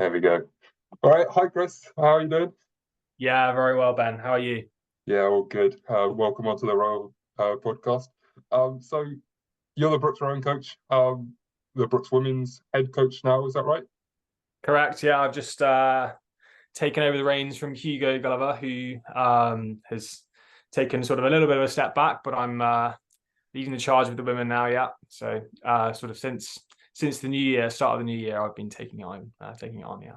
There we go. All right. Hi, Chris. How are you doing? Yeah, very well, Ben. How are you? Yeah, all good. Welcome onto the Row podcast. So you're the Brooks rowing coach, the Brooks women's head coach now. Is that right? Correct. Yeah, I've just taken over the reins from Hugo Gulliver, who has taken sort of a little bit of a step back, but I'm leading the charge with the women now. Yeah, so sort of since the new year, start of the new year, I've been taking it on. Yeah.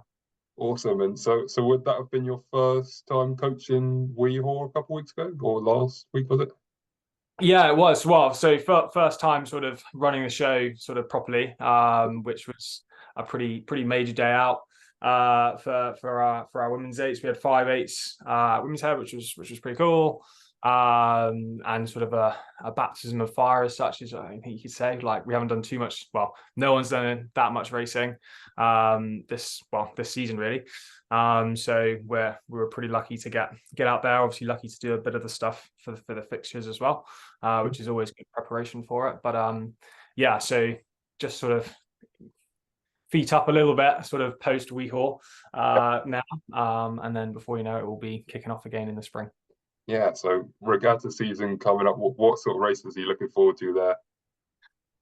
Awesome. And so would that have been your first time coaching weor a couple of weeks ago, or last week was it? Yeah, it was. Well, so first time sort of running the show sort of properly, which was a pretty major day out for our women's eights. We had five eights women's head, which was pretty cool. And sort of a baptism of fire as such, as I think you could say. Like we haven't done too much. Well, no one's done that much racing this season really. So we were pretty lucky to get out there. Obviously, lucky to do a bit of the stuff for the fixtures as well, which is always good preparation for it. But yeah, so just sort of feet up a little bit, sort of post WeHaul now, and then before you know it, we'll be kicking off again in the spring. Yeah. So regatta season coming up. What sort of races are you looking forward to there?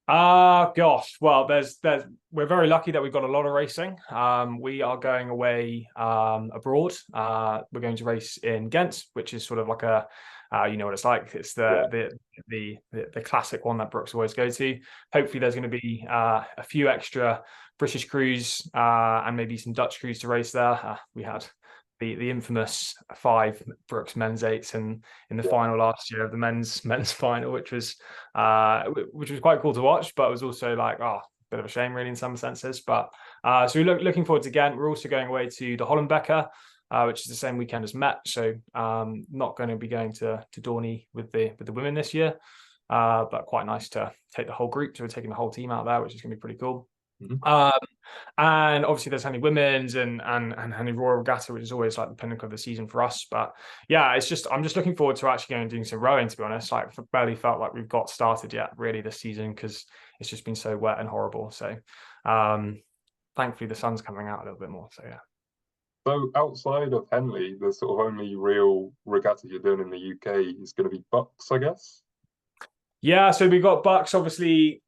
Gosh, well, we're very lucky that we've got a lot of racing. We are going away abroad. We're going to race in Ghent, which is sort of like you know what it's like. It's Yeah. the classic one that Brooks always go to. Hopefully, there's going to be a few extra British crews and maybe some Dutch crews to race there. We had the infamous five Brooks men's eights in the final last year of the men's final, which was quite cool to watch, but it was also like a bit of a shame really in some senses. But so we're looking forward to Ghent. We're also going away to the Hollenbecker, which is the same weekend as Met. So not going to be going to Dorney with the women this year, but quite nice to take the whole group. So we're taking the whole team out there, which is going to be pretty cool. Mhm. And obviously there's Henley Women's and Henley Royal Regatta, which is always like the pinnacle of the season for us. But yeah, I'm just looking forward to actually going and doing some rowing, to be honest. Like barely felt like we've got started yet really this season because it's just been so wet and horrible. So thankfully the sun's coming out a little bit more. So yeah. So outside of Henley, the sort of only real regatta you're doing in the UK is going to be Bucks, I guess. Yeah, so we got Bucks obviously.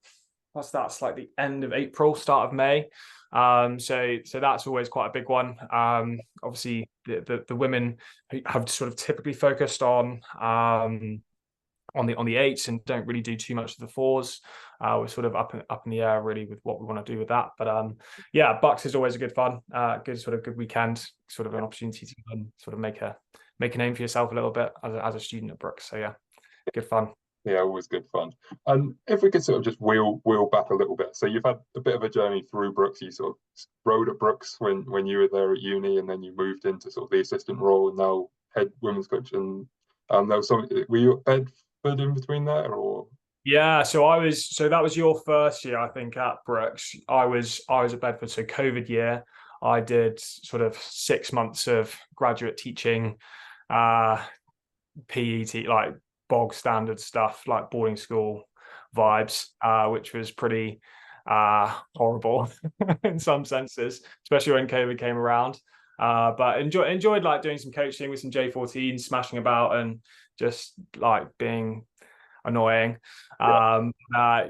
What's that? It's like the end of April, start of May. So that's always quite a big one. Obviously, the women have sort of typically focused on the eights and don't really do too much of the fours. We're sort of up in the air really with what we want to do with that. But yeah, Bucks is always a good fun, good weekend, sort of an opportunity to sort of make a name for yourself a little bit as a student at Brooks. So yeah, good fun. Yeah, always good fun. And if we could sort of just wheel back a little bit. So you've had a bit of a journey through Brooks. You sort of rode at Brooks when you were there at uni, and then you moved into sort of the assistant role and now head women's coach. And there was some. Were you at Bedford in between there, or? Yeah, so that was your first year, I think, at Brooks. I was at Bedford, so COVID year. I did sort of 6 months of graduate teaching, uh, PET, like bog standard stuff, like boarding school vibes, which was pretty horrible in some senses, especially when COVID came around. But enjoyed like doing some coaching with some J14, smashing about and just like being annoying. Yeah.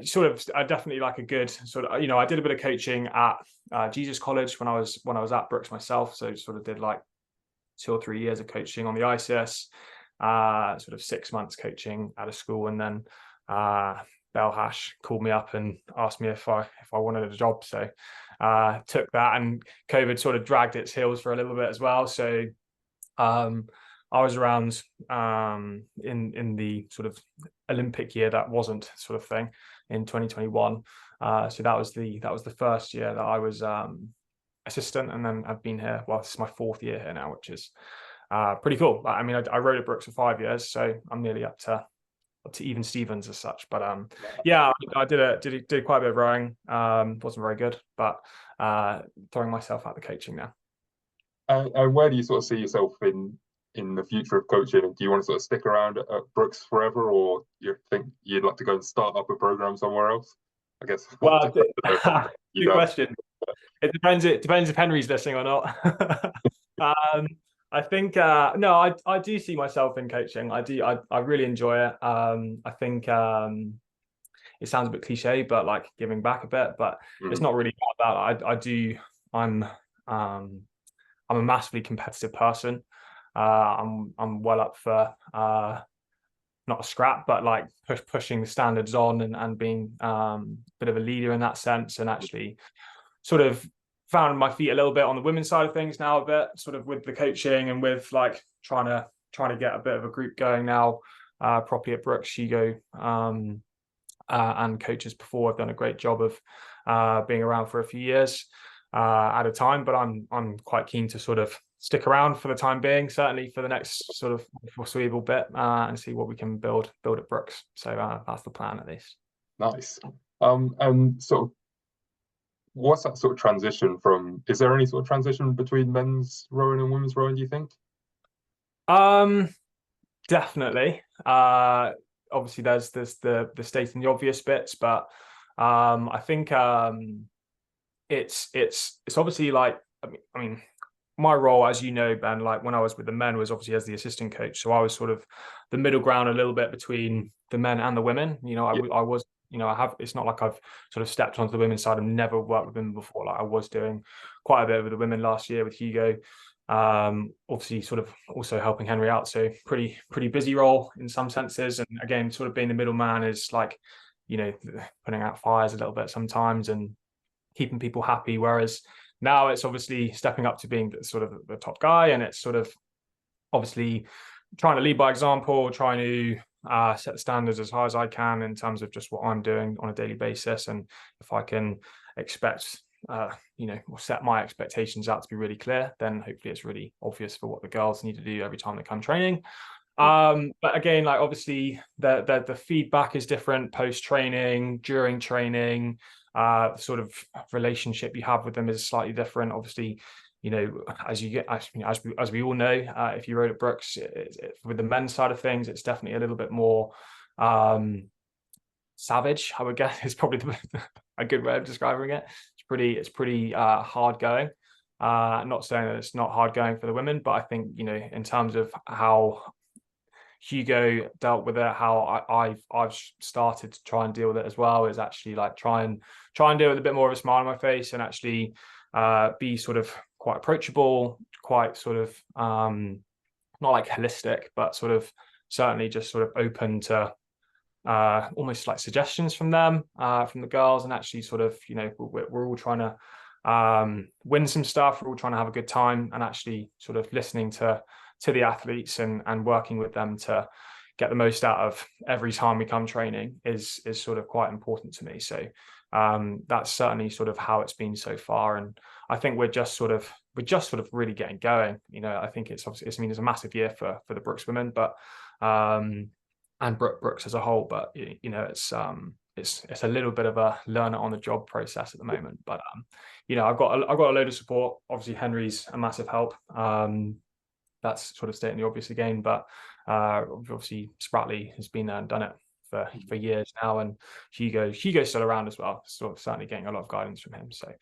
Sort of definitely like a good sort of, I did a bit of coaching at Jesus College when I was at Brooks myself. So sort of did like 2 or 3 years of coaching on the ISIS, sort of 6 months coaching at a school, and then Belhash called me up and asked me if I wanted a job. So took that, and COVID sort of dragged its heels for a little bit as well. So I was around in the sort of Olympic year that wasn't sort of thing in 2021. So that was the first year that I was assistant, and then I've been here. Well, this is my fourth year here now, which is pretty cool. I mean, I rode at Brooks for 5 years, so I'm nearly up to even Stevens as such. But yeah, I did quite a bit of rowing. Wasn't very good, but throwing myself out the coaching now. And where do you sort of see yourself in the future of coaching? Do you want to sort of stick around at Brooks forever, or you think you'd like to go and start up a program somewhere else? I guess. Well, You good know. question. It depends if Henry's listening or not. um, I think no, I do see myself in coaching. I really enjoy it. I think it sounds a bit cliche, but like giving back a bit, but it's not really about that. I'm um I'm a massively competitive person. I'm well up for not a scrap, but like pushing the standards on, and being a bit of a leader in that sense, and actually sort of found my feet a little bit on the women's side of things now, a bit sort of with the coaching and with like trying to get a bit of a group going now, properly at Brookes. Hugo and coaches before have done a great job of being around for a few years at a time, but I'm quite keen to sort of stick around for the time being, certainly for the next sort of foreseeable bit, and see what we can build at Brookes. So that's the plan, at least. Nice. And sort of, what's that sort of transition from? Is there any sort of transition between men's rowing and women's rowing, do you think? Definitely. Obviously, there's the stating the obvious bits, but I think it's obviously like, I mean, my role, as you know, Ben, like when I was with the men, was obviously as the assistant coach. So I was sort of the middle ground a little bit between the men and the women. I was, it's not like I've sort of stepped onto the women's side and never worked with women before. Like I was doing quite a bit with the women last year with Hugo. Obviously sort of also helping Henry out. So pretty busy role in some senses. And again, sort of being the middleman is like, putting out fires a little bit sometimes and keeping people happy. Whereas now it's obviously stepping up to being sort of the top guy, and it's sort of obviously trying to lead by example, trying to set the standards as high as I can in terms of just what I'm doing on a daily basis. And if I can expect, or set my expectations out to be really clear, then hopefully it's really obvious for what the girls need to do every time they come training. But again, like obviously the feedback is different post training, during training. The sort of relationship you have with them is slightly different. Obviously, as we all know, if you rode at Brookes, with the men's side of things, it's definitely a little bit more savage, I would guess, is probably a good way of describing it. It's pretty hard going. Not saying that it's not hard going for the women, but I think, in terms of how Hugo dealt with it, how I've started to try and deal with it as well, is actually like try and do it with a bit more of a smile on my face, and actually be sort of quite approachable, quite sort of not like holistic, but sort of certainly just sort of open to almost like suggestions from them, from the girls, and actually sort of, we're all trying to win some stuff, we're all trying to have a good time, and actually sort of listening to the athletes and working with them to get the most out of every time we come training is sort of quite important to me. So that's certainly sort of how it's been so far, and I think we're just sort of really getting going. I think it's obviously, it's a massive year for the Brookes women, but and Brookes as a whole, but it's a little bit of a learner on the job process at the moment. But I've got a load of support. Obviously Henry's a massive help. That's sort of stating the obvious again, but obviously Spratley has been there and done it for years now, and Hugo's still around as well, so certainly getting a lot of guidance from him. So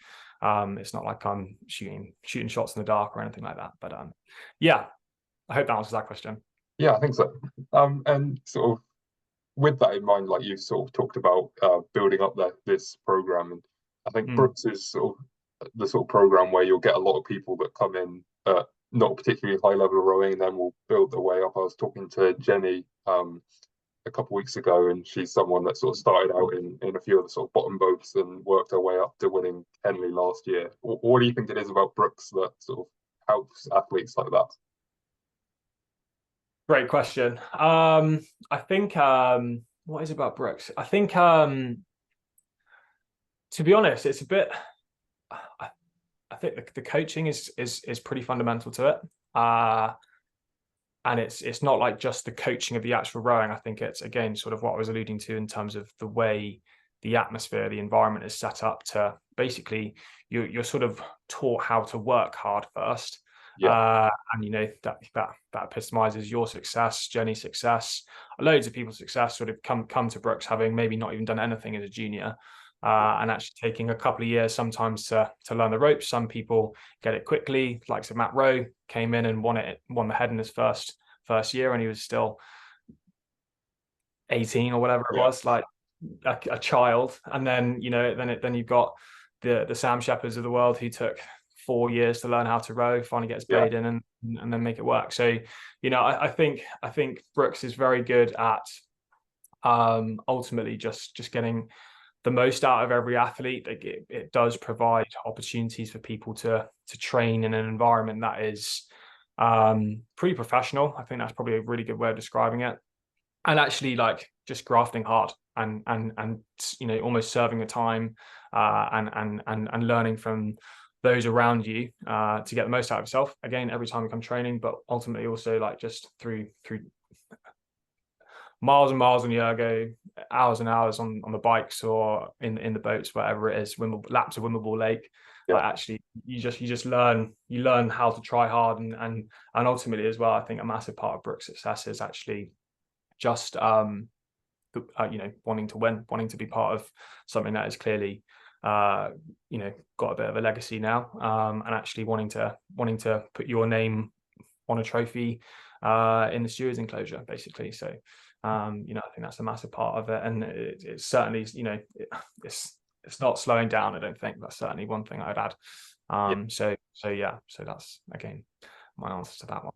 it's not like I'm shooting shots in the dark or anything like that. But yeah, I hope that answers that question. Yeah, I think so. And sort of with that in mind, like you sort of talked about building up this program, and I think Brookes is sort of the sort of program where you'll get a lot of people that come in not particularly high level rowing, and then will build their way up. I was talking to Jenny a couple of weeks ago, and she's someone that sort of started out in a few of the sort of bottom boats and worked her way up to winning Henley last year. What do you think it is about Brookes that sort of helps athletes like that? Great question. I think what is it about Brookes? I think to be honest, it's a bit. I think the coaching is pretty fundamental to it, and it's not like just the coaching of the actual rowing. I think it's, again, sort of what I was alluding to in terms of the way the atmosphere, the environment is set up to basically you're sort of taught how to work hard first. Yeah. And that epitomizes your success, Jenny's success, loads of people's success sort of come to Brookes having maybe not even done anything as a junior, and actually taking a couple of years sometimes to learn the ropes. Some people get it quickly, like so Matt Rowe came in and won the head in his first year, and he was still 18 or whatever it was, like a child. And then then you've got the Sam Shepherds of the world who took 4 years to learn how to row, finally gets paid in and then make it work. So I think Brookes is very good at ultimately just getting the most out of every athlete. It does provide opportunities for people to train in an environment that is pretty professional. I think that's probably a really good way of describing it. And actually, like, just grafting hard and almost serving the time and learning from those around you to get the most out of yourself. Again, every time you come training, but ultimately also like just through miles and miles on the ergo, hours and hours on the bikes or in the boats, whatever it is, laps of Wimbledon Lake. Like, actually, you just learn how to try hard and ultimately as well. I think a massive part of Brookes' success is actually just wanting to win, wanting to be part of something that is clearly got a bit of a legacy now, and actually wanting to put your name on a trophy in the stewards enclosure, basically. So I think that's a massive part of it, and it's certainly it's not slowing down. I don't think that's certainly one thing I'd add. So that's again my answer to that one.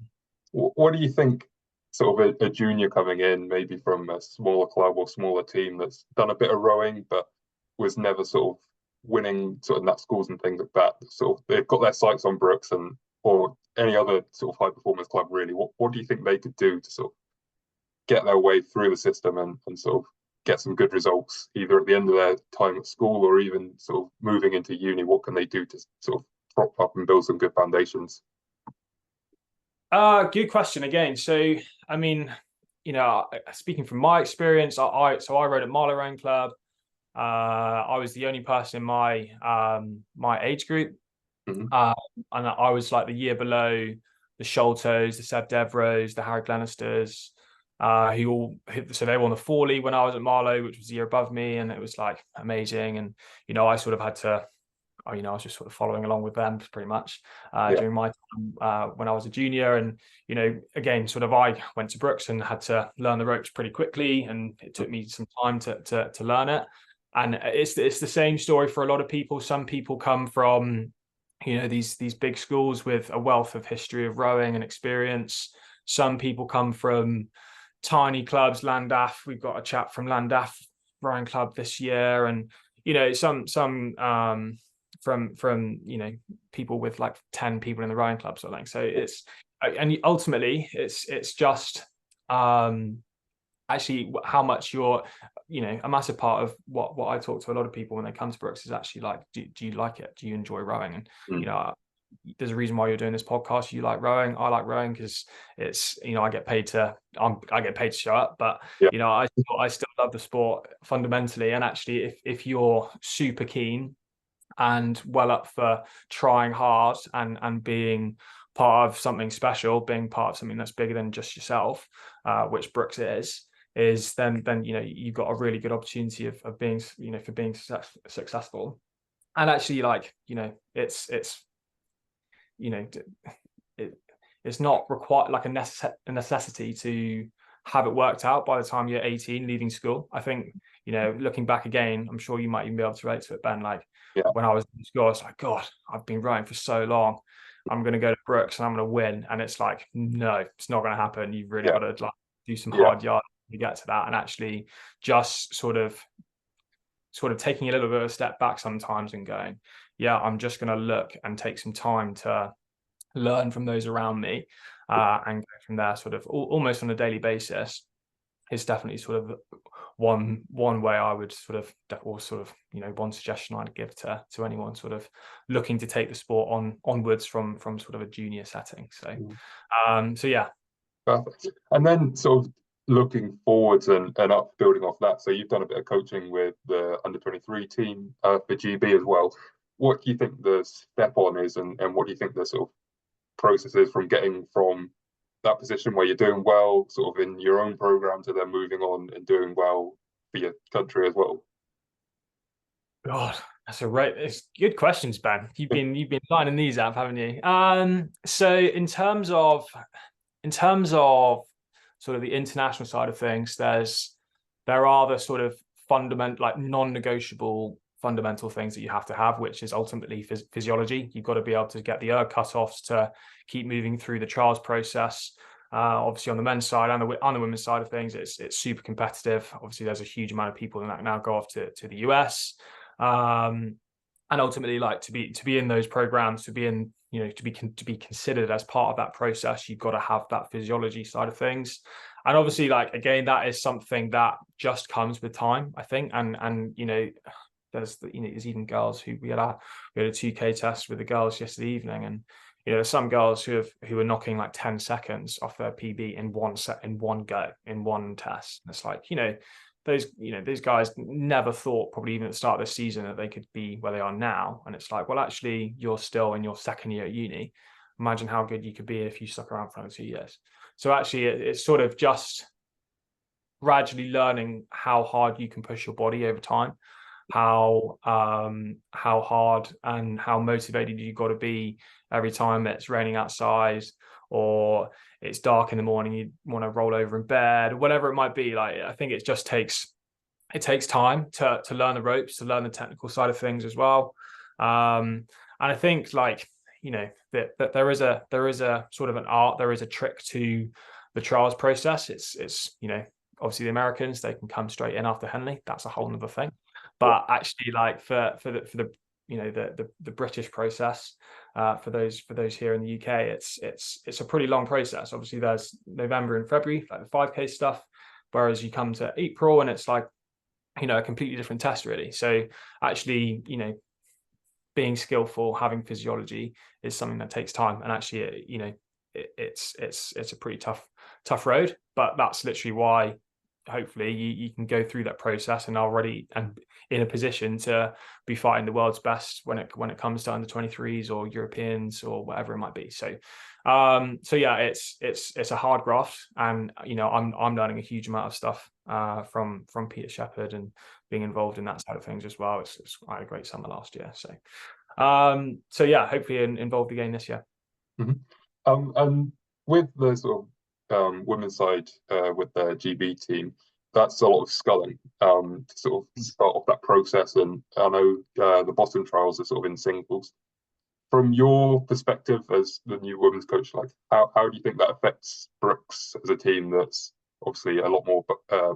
What do you think, sort of a junior coming in, maybe from a smaller club or smaller team that's done a bit of rowing, but was never sort of winning sort of nat schools and things like that, sort of they've got their sights on Brookes or any other sort of high performance club, really? What do you think they could do to sort of get their way through the system and sort of get some good results, either at the end of their time at school or even sort of moving into uni? What can they do to sort of prop up and build some good foundations? Good question again. So, I mean, speaking from my experience, I rode at Marlow Rowing Club. I was the only person in my age group, and I was like the year below the Sholtos, the Seb Devros, the Harry Glennisters, so they won the Forley when I was at Marlow, which was a year above me, and it was like amazing. And I sort of had to. I was just sort of following along with them pretty much during my time when I was a junior. And, again, sort of I went to Brookes and had to learn the ropes pretty quickly. And it took me some time to learn it. And it's the same story for a lot of people. Some people come from, these big schools with a wealth of history of rowing and experience. Some people come from tiny clubs. Llandaff, we've got a chap from Llandaff Rowing Club this year. And, some from people with like 10 people in the rowing club sort of thing. So and ultimately it's just actually how much you're a massive part of what I talk to a lot of people when they come to Brookes is actually like, do you like it? Do you enjoy rowing? And there's a reason why you're doing this podcast. You like rowing. I like rowing because it's I get paid to show up, but I still love the sport fundamentally. And actually if you're super keen and well up for trying hard and being part of something special, being part of something that's bigger than just yourself, which Brookes is then you've got a really good opportunity of being for being successful. And actually, like, it's not required like a necessity to have it worked out by the time you're 18 leaving school. I think looking back again, I'm sure you might even be able to relate to it, Ben. Like, when I was in school, I was like, God, I've been rowing for so long. I'm going to go to Brookes and I'm going to win. And it's like, no, it's not going to happen. You've really got to like do some hard yards to get to that. And actually just sort of taking a little bit of a step back sometimes and going, I'm just going to look and take some time to learn from those around me and go from there sort of almost on a daily basis is definitely sort of one way I would one suggestion I'd give to anyone sort of looking to take the sport onwards from sort of a junior setting. So yeah. Perfect. And then sort of looking forwards and up, building off that. So you've done a bit of coaching with the under-23 team for GB as well. What do you think the step on is, and what do you think the sort of process is from getting from that position where you're doing well sort of in your own program to then moving on and doing well for your country as well? God, it's good questions, Ben. You've been lining these up, haven't you? So in terms of sort of the international side of things, there are the sort of fundamental, like non-negotiable fundamental things that you have to have, which is ultimately physiology. You've got to be able to get the erg cutoffs to keep moving through the trials process. Obviously, on the men's side and the women's side of things, it's super competitive. Obviously, there's a huge amount of people that now go off to the US, and ultimately, like to be in those programs, to be in, to be considered as part of that process, you've got to have that physiology side of things. And obviously, like again, that is something that just comes with time, I think. And there's even girls who we had a 2K test with the girls yesterday evening, and there's some girls who are knocking like 10 seconds off their PB in one go, in one test. And it's like, those guys never thought, probably even at the start of the season, that they could be where they are now. And it's like, well, actually, you're still in your second year at uni. Imagine how good you could be if you stuck around for another 2 years. So actually, it's sort of just gradually learning how hard you can push your body over time, how hard and how motivated you got to be every time it's raining outside or it's dark in the morning, you want to roll over in bed, whatever it might be. Like, I think it takes time to learn the ropes, to learn the technical side of things as well. And I think, like, that there is a sort of an art, there is a trick to the trials process. It's obviously the Americans, they can come straight in after Henley. That's a whole nother thing. But actually, like for the British process, for those here in the UK, it's a pretty long process. Obviously, there's November and February, like the 5K stuff, whereas you come to April and it's like, a completely different test, really. So actually, being skillful, having physiology is something that takes time, and actually, it's a pretty tough road. But that's literally why, hopefully, you can go through that process and already and in a position to be fighting the world's best when it comes to under 23s or Europeans or whatever it might be. So yeah, it's a hard graft, and I'm learning a huge amount of stuff from Peter Shepherd and being involved in that side of things as well. It's quite a great summer last year. So yeah, hopefully involved again this year. Mm-hmm. And with the sort of women's side with the GB team, that's a lot of sculling to sort of start off that process. And I know the Boston trials are sort of in singles. From your perspective as the new women's coach, like how do you think that affects Brookes as a team that's obviously a lot more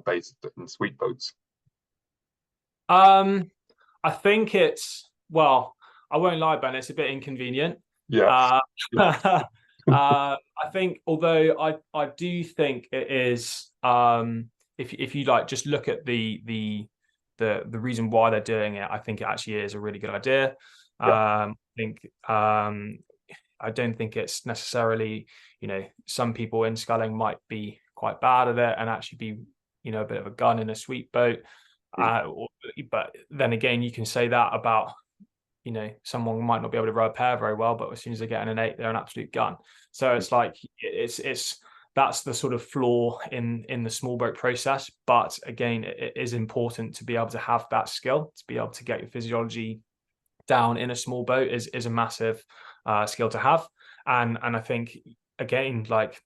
based in sweet boats? I think well, I won't lie, Ben, it's a bit inconvenient. Yeah. Yeah. I think, although I do think it is, if you like just look at the reason why they're doing it, I think it actually is a really good idea. Yeah. I don't think it's necessarily, some people in sculling might be quite bad at it and actually be, a bit of a gun in a sweet boat. But then again, you can say that about, someone might not be able to row a pair very well, but as soon as they get an 8, they're an absolute gun. So it's like, that's the sort of flaw in the small boat process. But again, it is important to be able to have that skill, to be able to get your physiology down in a small boat is a massive skill to have. And I think, again, like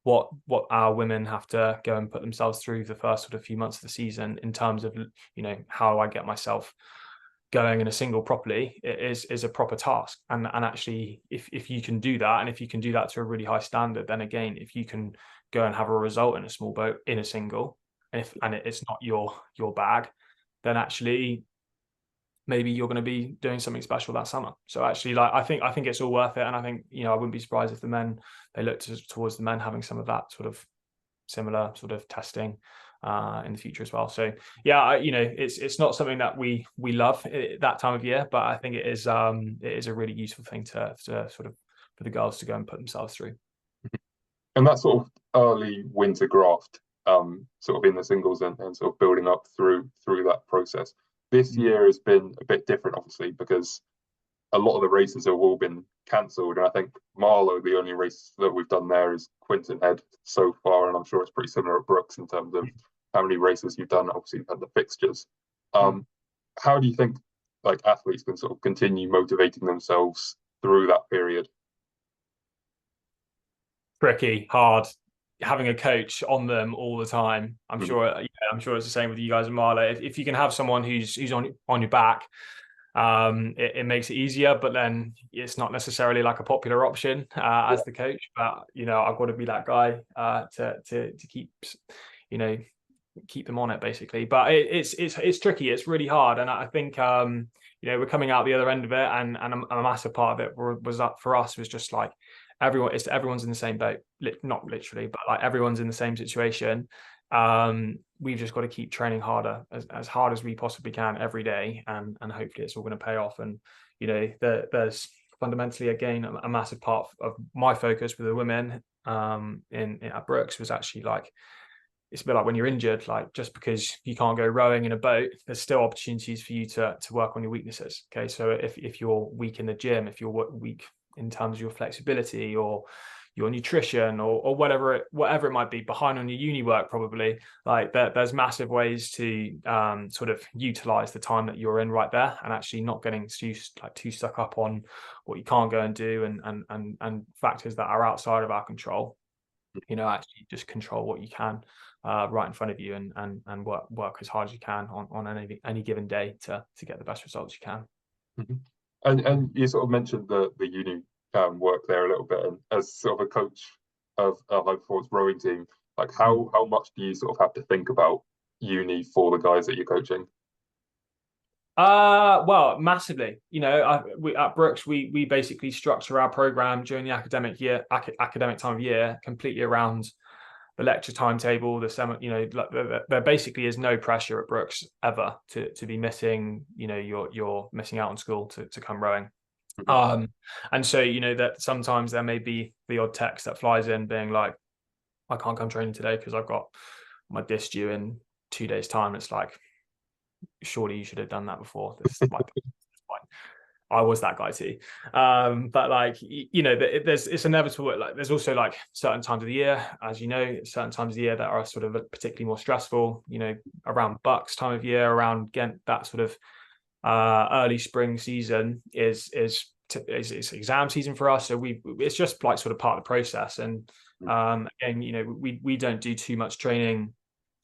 what our women have to go and put themselves through the first sort of few months of the season in terms of, how I get myself going in a single properly, it is a proper task. And actually, if you can do that, and if you can do that to a really high standard, then again, if you can go and have a result in a small boat in a single, and it's not your bag, then actually maybe you're going to be doing something special that summer. So actually, like, I think it's all worth it. And I think, I wouldn't be surprised if they look towards the men having some of that sort of similar sort of testing in the future as well. So yeah, it's not something that we love that time of year, but I think it is a really useful thing to sort of for the girls to go and put themselves through. And that sort of early winter graft, sort of in the singles and sort of building up through that process. This year has been a bit different, obviously, because a lot of the races have all been cancelled. And I think Marlow, the only race that we've done there is Quinton Head so far. And I'm sure it's pretty similar at Brookes in terms of how many races you've done. Obviously, you've had the fixtures. how do you think like athletes can sort of continue motivating themselves through that period? Tricky, hard, having a coach on them all the time. I'm Mhm. sure, I'm sure it's the same with you guys in Marla. If you can have someone who's on your back, it makes it easier, but then it's not necessarily like a popular option as the coach. But I've got to be that guy to keep keep them on it basically. But it's tricky. It's really hard, and I think we're coming out the other end of it, and a massive part of it was that for us was just like everyone's in the same boat, not literally, but like everyone's in the same situation. We've just got to keep training harder, as hard as we possibly can every day, and hopefully it's all going to pay off. And there's fundamentally, again, a massive part of my focus with the women in at Brookes was actually like, it's a bit like when you're injured, like just because you can't go rowing in a boat, there's still opportunities for you to work on your weaknesses. Okay, so if you're weak in the gym, if you're weak in terms of your flexibility or your nutrition or whatever it might be, behind on your uni work, probably, like there's massive ways to sort of utilize the time that you're in right there, and actually not getting too stuck up on what you can't go and do, and factors that are outside of our control. Actually just control what you can right in front of you, and work as hard as you can on any given day to get the best results you can. Mhm. And you sort of mentioned the uni work there a little bit, and as sort of a coach of a high performance rowing team, like how much do you sort of have to think about uni for the guys that you're coaching? Well, massively. We at Brookes, we basically structure our program during the academic year, academic time of year, completely around the lecture timetable, the summer. There basically is no pressure at Brookes ever to be missing. You're missing out on school to come rowing. Mhm. And so that sometimes there may be the odd text that flies in being like, I can't come training today because I've got my disc due in 2 days' time. It's like, surely you should have done that before. That's like fine. I was that guy too. But like, it's inevitable. Like, there's also like certain times of the year, as you know, certain times of the year that are sort of particularly more stressful, around Bucks time of year, around Ghent, that sort of early spring season is exam season for us. So it's just like sort of part of the process. And again, we don't do too much training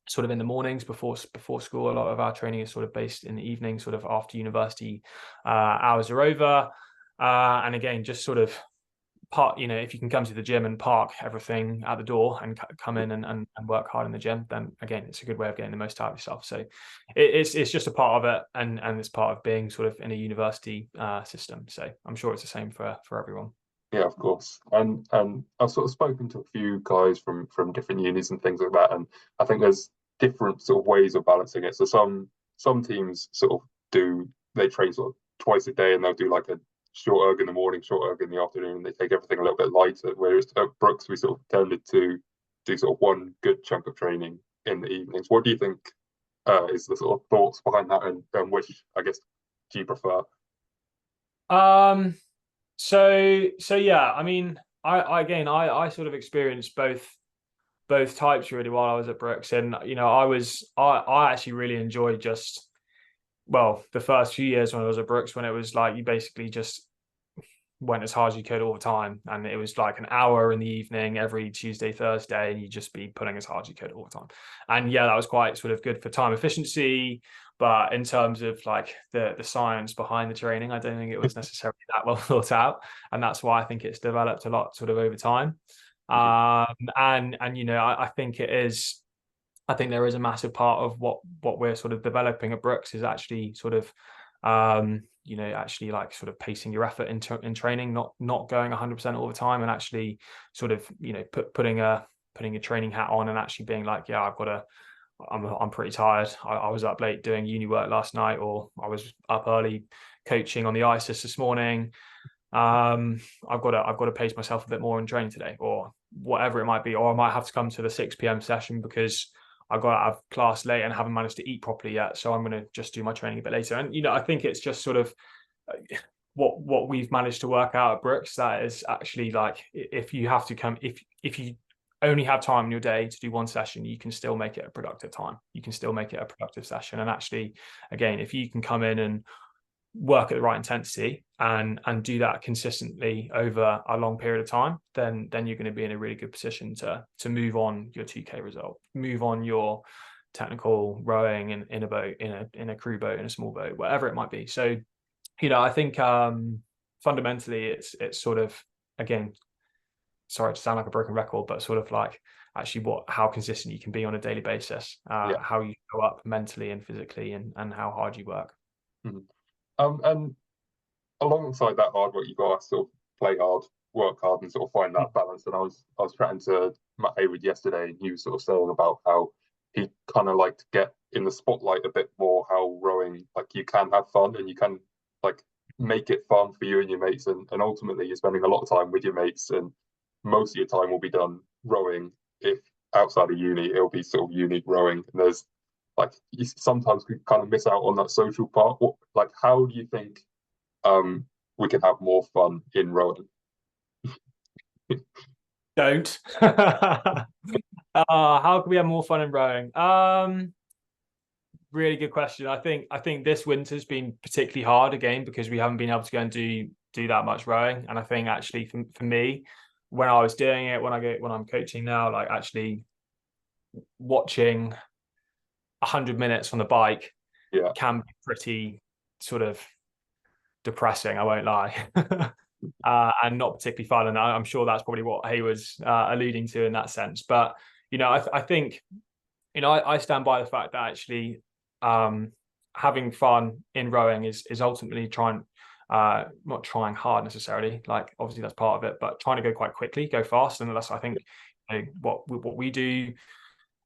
sort of in the mornings before school. A lot of our training is sort of based in the evening, sort of after university hours are over. And again, just sort of if you can come to the gym and park everything at the door and come in and work hard in the gym, then again, it's a good way of getting the most out of yourself. So it's just a part of it, and it's part of being sort of in a university system. So I'm sure it's the same for everyone. Yeah, of course. And I've sort of spoken to a few guys from different unis and things like that, and I think there's different sort of ways of balancing it. So some teams sort of they train sort of twice a day, and they'll do like a short erg in the morning, short erg in the afternoon, and they take everything a little bit lighter. Whereas at Brookes, we sort of tended to do sort of one good chunk of training in the evenings. What do you think is the sort of thoughts behind that, and which I guess do you prefer? Um, so yeah, I mean, I sort of experienced both types really while I was at Brookes, and I actually really enjoyed just, well, the first few years when I was at Brookes, when it was like you basically just went as hard as you could all the time, and it was like an hour in the evening every Tuesday, Thursday, and you just be putting as hard as you could all the time. And yeah, that was quite sort of good for time efficiency, but in terms of like the science behind the training, I don't think it was necessarily that well thought out, and that's why I think it's developed a lot sort of over time. And I think it is. I think there is a massive part of what we're sort of developing at Brookes is actually sort of actually like sort of pacing your effort in training, not going 100% all the time, and actually sort of putting a training hat on and actually being like, yeah, I'm pretty tired. I was up late doing uni work last night, or I was up early coaching on the ISIS this morning. I've got to pace myself a bit more in training today, or whatever it might be, or I might have to come to the 6 p.m. session because I got out of class late and haven't managed to eat properly yet. So I'm going to just do my training a bit later. And I think it's just sort of what we've managed to work out at Brookes, that is actually like, if you have to come, if you only have time in your day to do one session, you can still make it a productive time. You can still make it a productive session. And actually, again, if you can come in and work at the right intensity and do that consistently over a long period of time, then you're going to be in a really good position to move on your 2K result, move on your technical rowing in a boat, in a crew boat, in a small boat, whatever it might be. So, I think fundamentally it's sort of, again, sorry to sound like a broken record, but sort of like actually how consistent you can be on a daily basis, how you go up mentally and physically, and how hard you work. Mm-hmm. And alongside that hard work, you got to sort of play hard, work hard, and sort of find that balance. And I was chatting to Matt Hayward yesterday, and he was sort of saying about how he kind of liked to get in the spotlight a bit more. How rowing, like, you can have fun and you can like make it fun for you and your mates, and ultimately you're spending a lot of time with your mates, and most of your time will be done rowing. If outside of uni, it'll be sort of uni rowing, and there's like, you sometimes we kind of miss out on that social part. Like, how do you think we can have more fun in rowing? Don't. How can we have more fun in rowing? Really good question. I think this winter's been particularly hard again because we haven't been able to go and do that much rowing. And I think actually for me, when I was doing it, when I'm coaching now, like actually watching 100 minutes on the bike can be pretty sort of depressing, I won't lie. And not particularly fun, and I'm sure that's probably what Hayward's alluding to in that sense. But I think I stand by the fact that actually having fun in rowing is ultimately not trying hard necessarily, like obviously that's part of it, but trying to go quite quickly, go fast. And that's, I think, what we do.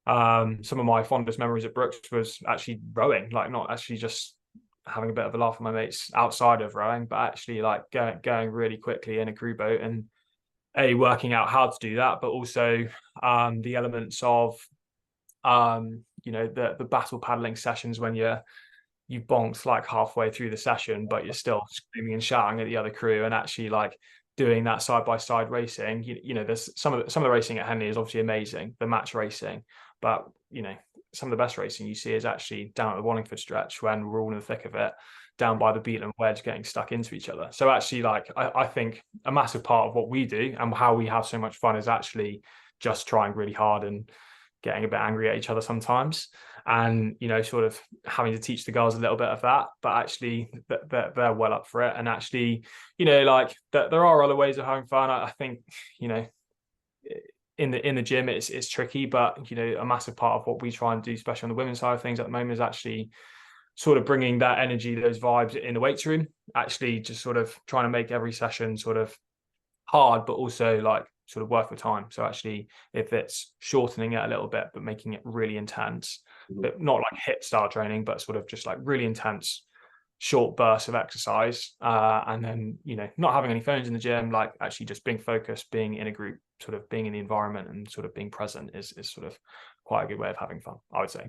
Some of my fondest memories at Brookes was actually rowing, like not actually just having a bit of a laugh with my mates outside of rowing, but actually like going really quickly in a crew boat, and working out how to do that, but also the elements of the battle paddling sessions when you bonked like halfway through the session, but you're still screaming and shouting at the other crew, and actually like doing that side by side racing. There's some of the racing at Henley is obviously amazing, the match racing, but some of the best racing you see is actually down at the Wallingford stretch when we're all in the thick of it, down by the Beatland Wedge, getting stuck into each other. So actually, like, I think a massive part of what we do and how we have so much fun is actually just trying really hard and getting a bit angry at each other sometimes, and sort of having to teach the girls a little bit of that, but actually they're well up for it. And actually, like there are other ways of having fun. I think in the gym it's tricky, but a massive part of what we try and do, especially on the women's side of things at the moment, is actually sort of bringing that energy, those vibes in the weights room, actually just sort of trying to make every session sort of hard, but also like sort of worth the time. So actually, if it's shortening it a little bit, but making it really intense, but not like HIIT style training, but sort of just like really intense short bursts of exercise, and then not having any phones in the gym, like actually just being focused, being in a group, sort of being in the environment, and sort of being present is sort of quite a good way of having fun, I would say.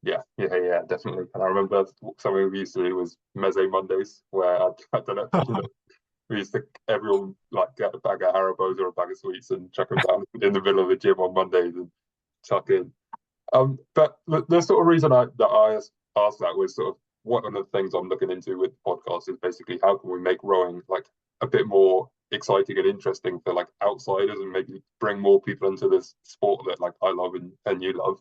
Yeah, definitely. And I remember something we used to do was Meze Mondays, where I don't know, we used to, everyone like get a bag of Haribos or a bag of sweets and chuck them down in the middle of the gym on Mondays and chuck in. But the sort of reason I asked that was sort of one of the things I'm looking into with the podcast is basically how can we make rowing like a bit more exciting and interesting for like outsiders, and maybe bring more people into this sport that like I love and you love,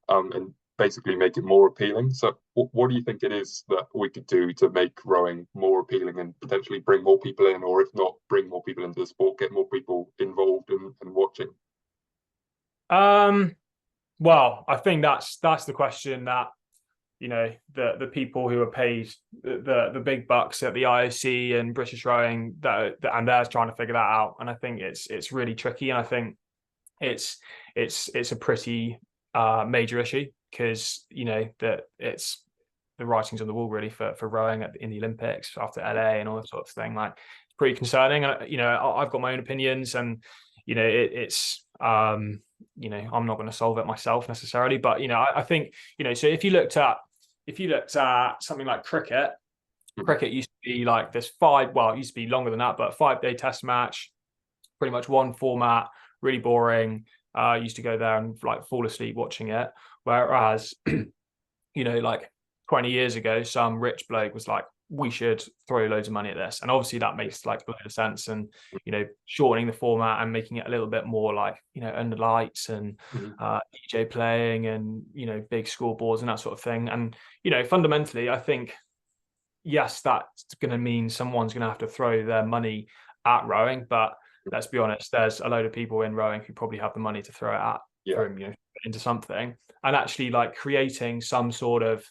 and basically make it more appealing. So what do you think it is that we could do to make rowing more appealing and potentially bring more people in, or if not bring more people into the sport, get more people involved and watching? Well, I think that's the question that the people who are paid the big bucks at the IOC and British Rowing and they're trying to figure that out. And I think it's really tricky, and I think it's a pretty major issue, because that it's the writing's on the wall really for rowing in the Olympics after LA and all that sort of thing. Like, it's pretty concerning. And I've got my own opinions, and it's I'm not going to solve it myself necessarily, but I think so if you looked at something like cricket used to be like this it used to be longer than that, but 5-day test match, pretty much one format, really boring. Used to go there and like fall asleep watching it. Whereas, like 20 years ago, some rich bloke was like, we should throw loads of money at this. And obviously that makes like a lot of sense. And, shortening the format and making it a little bit more like, under lights and DJ playing and, big scoreboards and that sort of thing. And, fundamentally, I think, yes, that's going to mean someone's going to have to throw their money at rowing. But let's be honest, there's a load of people in rowing who probably have the money to throw it at, into something. And actually like creating some sort of,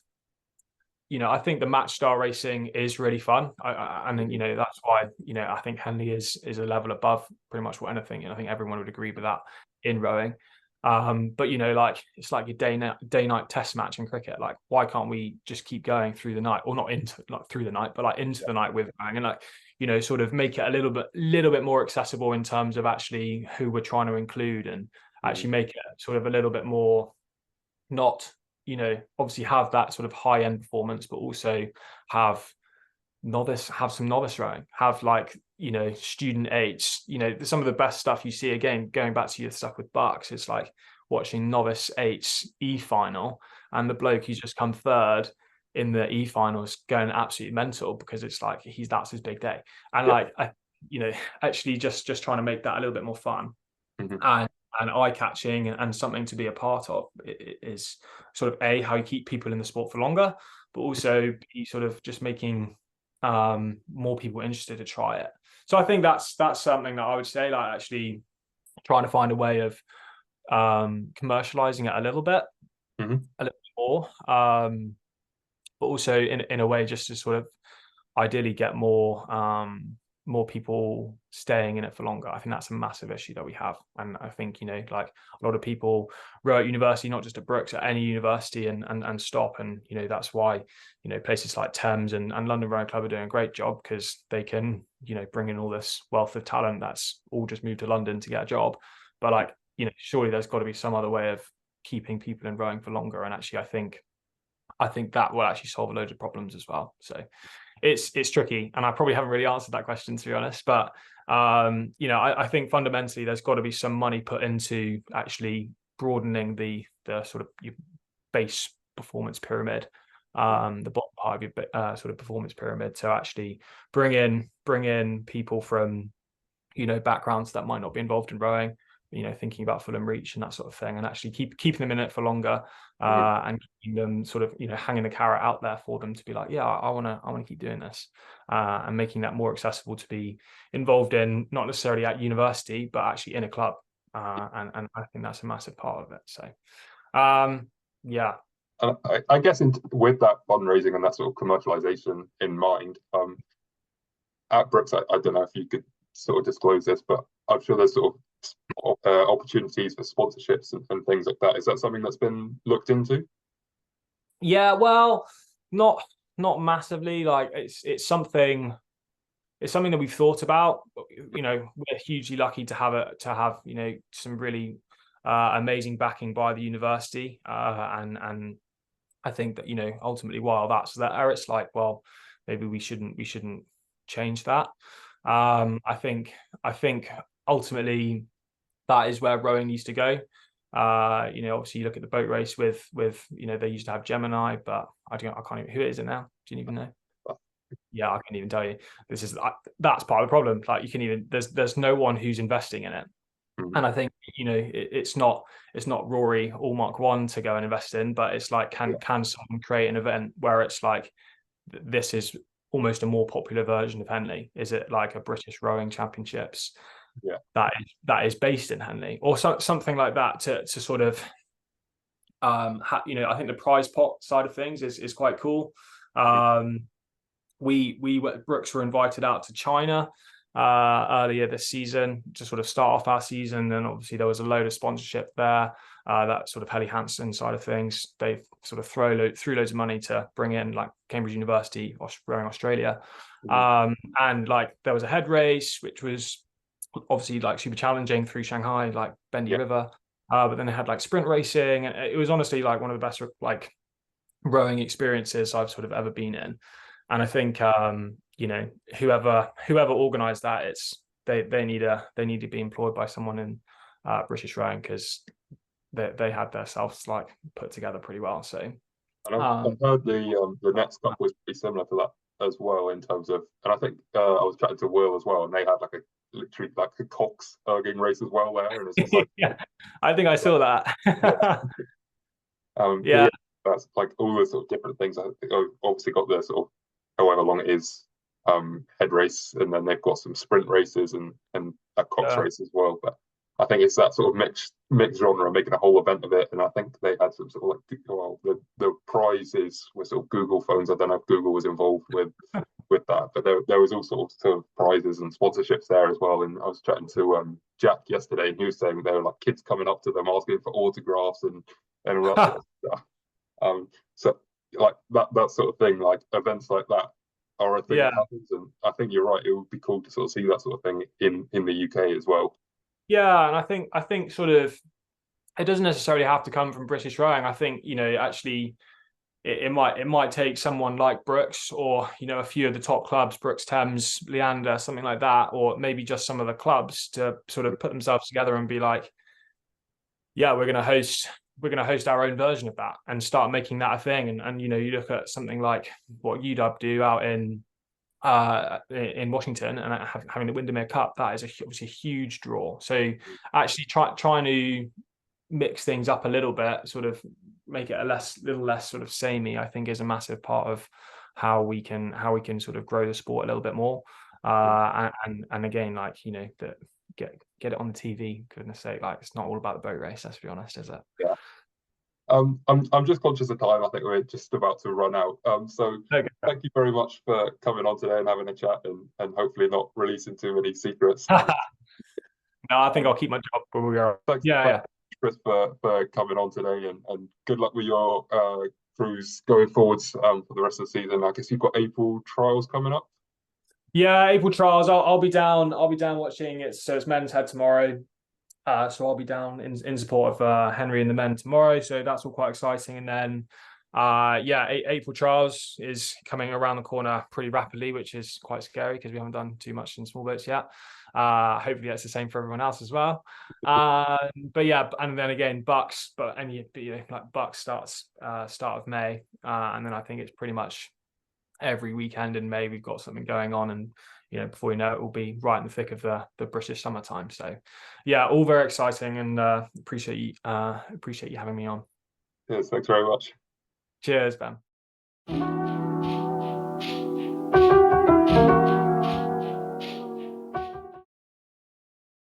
I think the match style racing is really fun. And that's why, I think Henley is a level above pretty much what anything. And I think everyone would agree with that in rowing. But like it's like your day night test match in cricket. Like, why can't we just keep going through the night, or not through the night, but like into the night with rowing, and like, sort of make it a little bit more accessible in terms of actually who we're trying to include, and actually make it sort of a little bit more not, obviously have that sort of high end performance, but also have some novice rowing, have like, student eights, some of the best stuff you see, again, going back to your stuff with Bucks, it's like watching novice eights E-final, and the bloke who's just come third in the E-finals going absolutely mental because it's like that's his big day. And like, actually just trying to make that a little bit more fun and eye-catching and something to be a part of is sort of how you keep people in the sport for longer, but also be sort of just making more people interested to try it. So I think that's something that I would say, like actually trying to find a way of commercializing it a little bit more, but also in a way just to sort of ideally get more people staying in it for longer. I think that's a massive issue that we have. And I think, like a lot of people row at university, not just at Brookes, at any university and stop. And, that's why, places like Thames and London Rowing Club are doing a great job, because they can, bring in all this wealth of talent that's all just moved to London to get a job. But like, surely there's got to be some other way of keeping people in rowing for longer. And actually, I think that will actually solve a load of problems as well. So it's tricky, and I probably haven't really answered that question, to be honest, but I think fundamentally there's got to be some money put into actually broadening the sort of your base performance pyramid, the bottom part of your sort of performance pyramid, to actually bring in people from backgrounds that might not be involved in rowing, thinking about Fulham Reach and that sort of thing, and actually keeping them in it for longer, and keeping them sort of, hanging the carrot out there for them to be like, yeah, I want to keep doing this, and making that more accessible to be involved in, not necessarily at university, but actually in a club. And I think that's a massive part of it. So, yeah. I guess with that fundraising and that sort of commercialization in mind, at Brookes, I don't know if you could sort of disclose this, but I'm sure there's sort of opportunities for sponsorships and things like that. Is that something that's been looked into? Yeah, well, not massively. Like it's something that we've thought about. We're hugely lucky to have some really amazing backing by the university, and I think that ultimately, while that's there, it's like, well, maybe we shouldn't change that. I think ultimately that is where rowing needs to go. Obviously you look at the boat race with they used to have Gemini, but I can't even, who is it now? Do you even know? Yeah, I can't even tell you. That's part of the problem. Like, you can even, there's no one who's investing in it. And I think it's not Rory or Mark 1 to go and invest in, but it's like, can someone create an event where it's like, this is almost a more popular version of Henley? Is it like a British Rowing Championships that is based in Henley, or something like that, to sort of I think the prize pot side of things is quite cool. We Brookes were invited out to China earlier this season to sort of start off our season, and obviously there was a load of sponsorship there. That sort of Helly Hansen side of things, they sort of threw loads of money to bring in, like Cambridge University, Rowing Australia, and like there was a head race which was obviously like super challenging through Shanghai, like Bendy River, but then they had like sprint racing, and it was honestly like one of the best like rowing experiences I've sort of ever been in. And I think whoever organized that, they need to be employed by someone in British rowing, because they had themselves like put together pretty well. So, And I've heard the next Cup was pretty similar to that as well in terms of, and I think I was chatting to Will as well, and they had like literally like a cox erging race as well there, and it's just like yeah, I think I saw that. But yeah, that's like all the sort of different things. I think I've obviously got the sort of however long it is head race, and then they've got some sprint races and a cox race as well. But I think it's that sort of mixed genre, making a whole event of it. And I think they had some sort of like, well, the prizes were sort of Google phones. I don't know if Google was involved with that, but there was all sorts of prizes and sponsorships there as well. And I was chatting to Jack yesterday, and he was saying there were like kids coming up to them asking for autographs and all that sort of stuff. So like that sort of thing, like events like that are a thing that happens, and I think you're right. It would be cool to sort of see that sort of thing in the UK as well. Yeah, and I think sort of it doesn't necessarily have to come from British rowing. I think, actually it might take someone like Brookes, or a few of the top clubs, Brookes, Thames, Leander, something like that, or maybe just some of the clubs to sort of put themselves together and be like, yeah, we're going to host our own version of that and start making that a thing. And you look at something like what UW do out in Washington, and having the Windermere Cup, that is obviously a huge draw. So actually trying to mix things up a little bit, sort of make it a little less sort of samey, I think is a massive part of how we can sort of grow the sport a little bit more. And again, like, that get it on the TV, goodness sake, like it's not all about the boat race, let's be honest, is it? Yeah. I'm just conscious of time. I think we're just about to run out. So okay. Thank you very much for coming on today and having a chat, and hopefully not releasing too many secrets. No, I think I'll keep my job where we are. Thanks, Chris, for coming on today, and good luck with your cruise going forwards for the rest of the season. I guess you've got April trials coming up. Yeah, April trials. I'll be down. I'll be down watching it. So it's men's head tomorrow. So I'll be down in support of Henry and the men tomorrow. So that's all quite exciting. And then, April trials is coming around the corner pretty rapidly, which is quite scary because we haven't done too much in small boats yet. Hopefully that's the same for everyone else as well. But yeah, and then again, Bucks, like Bucks starts start of May, and then I think it's pretty much every weekend in May we've got something going on, and before you know it, we'll be right in the thick of the British summertime. So yeah, all very exciting, and appreciate you having me on. Yes, thanks very much. Cheers, Ben.